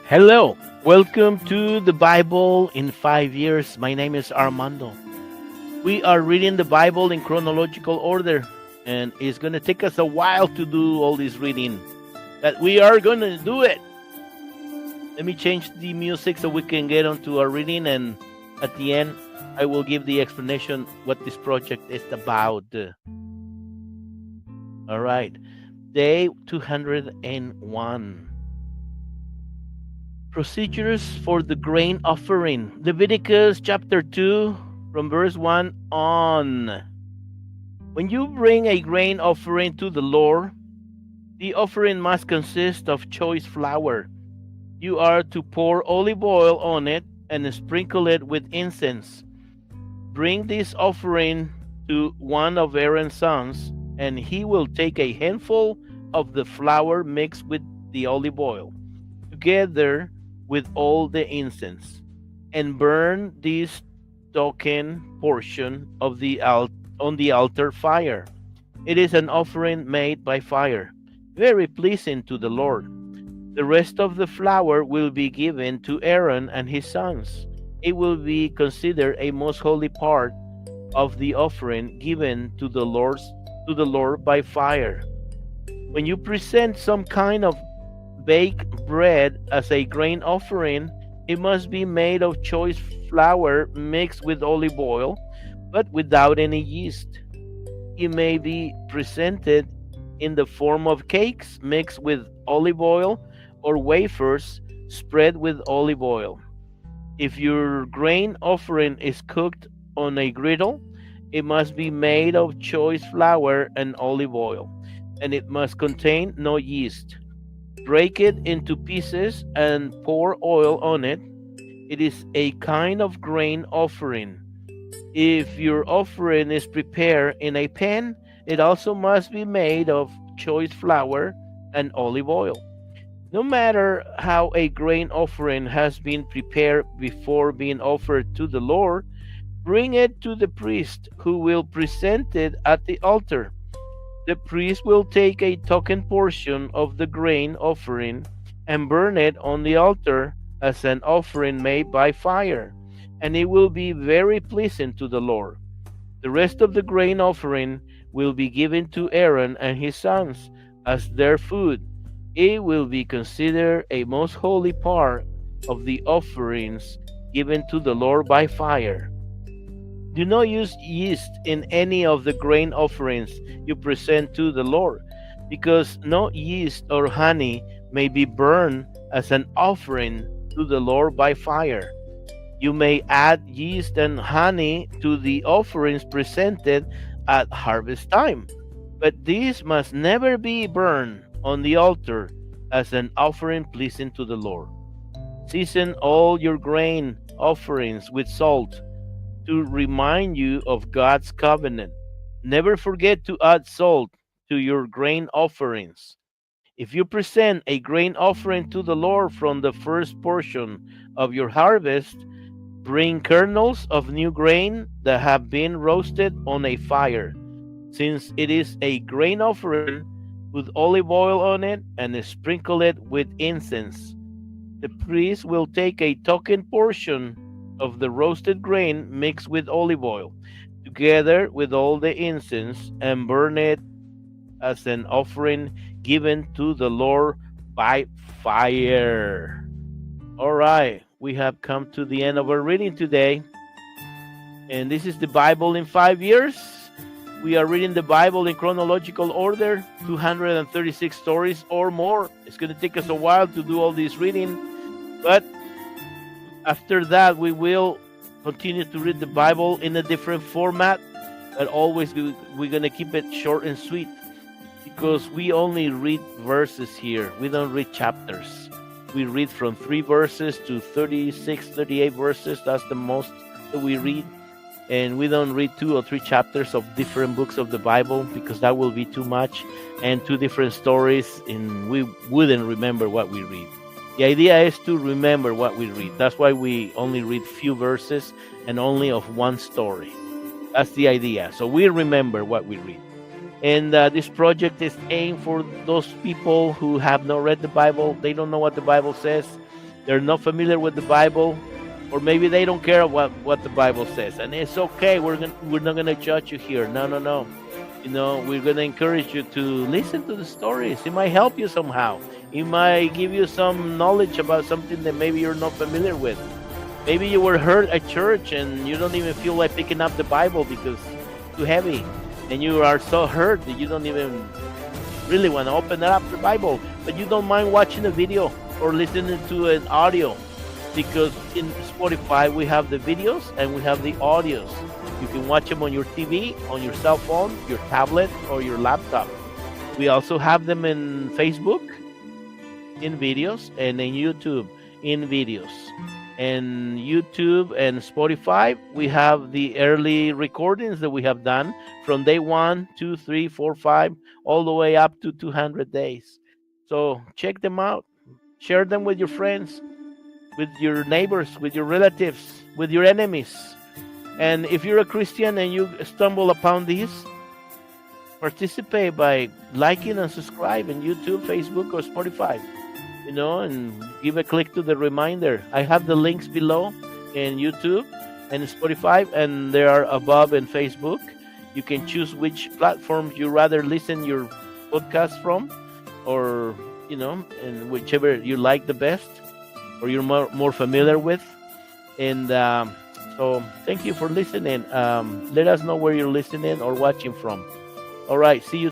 Hello, welcome to the Bible in 5 years. My name is Armando. We are reading the Bible in chronological order, and it's going to take us a while to do all this reading, but we are going to do it. Let me change the music so we can get on to our reading, and at the end, I will give the explanation what this project is about. All right, day 201. Procedures for the grain offering. Leviticus chapter 2, from verse 1 on. When you bring a grain offering to the Lord, the offering must consist of choice flour. You are to pour olive oil on it and sprinkle it with incense. Bring this offering to one of Aaron's sons, and he will take a handful of the flour mixed with the olive oil, together with all the incense, and burn this token portion of the on the altar fire. It is an offering made by fire, very pleasing to the Lord. The rest of the flour will be given to Aaron and his sons. It will be considered a most holy part of the offering given to the Lord by fire. When you present some kind of baked bread as a grain offering, it must be made of choice flour mixed with olive oil, but without any yeast. It may be presented in the form of cakes mixed with olive oil or wafers spread with olive oil. If your grain offering is cooked on a griddle, it must be made of choice flour and olive oil, and it must contain no yeast. Break it into pieces and pour oil on it. It is a kind of grain offering. If your offering is prepared in a pan, it also must be made of choice flour and olive oil. No matter how a grain offering has been prepared before being offered to the Lord, bring it to the priest who will present it at the altar. The priest will take a token portion of the grain offering and burn it on the altar as an offering made by fire, and it will be very pleasing to the Lord. The rest of the grain offering will be given to Aaron and his sons as their food. It will be considered a most holy part of the offerings given to the Lord by fire. Do not use yeast in any of the grain offerings you present to the Lord, because no yeast or honey may be burned as an offering to the Lord by fire. You may add yeast and honey to the offerings presented at harvest time, but these must never be burned on the altar as an offering pleasing to the Lord. Season all your grain offerings with salt to remind you of God's covenant. Never forget to add salt to your grain offerings. If you present a grain offering to the Lord from the first portion of your harvest, bring kernels of new grain that have been roasted on a fire. Since it is a grain offering, put olive oil on it and sprinkle it with incense. The priest will take a token portion of the roasted grain mixed with olive oil, together with all the incense, and burn it as an offering given to the Lord by fire. All right, we have come to the end of our reading today, and this is the Bible in 5 years. We are reading the Bible in chronological order, 236 stories or more. It's going to take us a while to do all this reading, but after that, we will continue to read the Bible in a different format, but always we're going to keep it short and sweet, because we only read verses here. We don't read chapters. We read from 3 verses to 36, 38 verses. That's the most that we read. And we don't read 2 or 3 chapters of different books of the Bible, because that will be too much, and 2 different stories, and we wouldn't remember what we read. The idea is to remember what we read. That's why we only read few verses and only of one story. That's the idea. So we remember what we read. And this project is aimed for those people who have not read the Bible. They don't know what the Bible says. They're not familiar with the Bible, or maybe they don't care what the Bible says, and it's okay. We're not gonna judge you here. No, no, no. We're gonna encourage you to listen to the stories. It might help you somehow. It might give you some knowledge about something that maybe you're not familiar with. Maybe you were hurt at church and you don't even feel like picking up the Bible because it's too heavy, and you are so hurt that you don't even really want to open up the Bible, but you don't mind watching a video or listening to an audio, because in Spotify we have the videos and we have the audios. You can watch them on your TV, on your cell phone, your tablet, or your laptop. We also have them in Facebook in videos, and in YouTube in videos. And YouTube and Spotify, we have the early recordings that we have done from day 1, 2, 3, 4, 5, all the way up to 200 days. So check them out. Share them with your friends, with your neighbors, with your relatives, with your enemies. And if you're a Christian and you stumble upon these, participate by liking and subscribing YouTube, Facebook, or Spotify. And give a click to the reminder. I have the links below in YouTube and Spotify, and they are above in Facebook. You can choose which platforms you rather listen your podcast from, or and whichever you like the best, or you're more familiar with. And so thank you for listening. Let us know where you're listening or watching from. All right, see you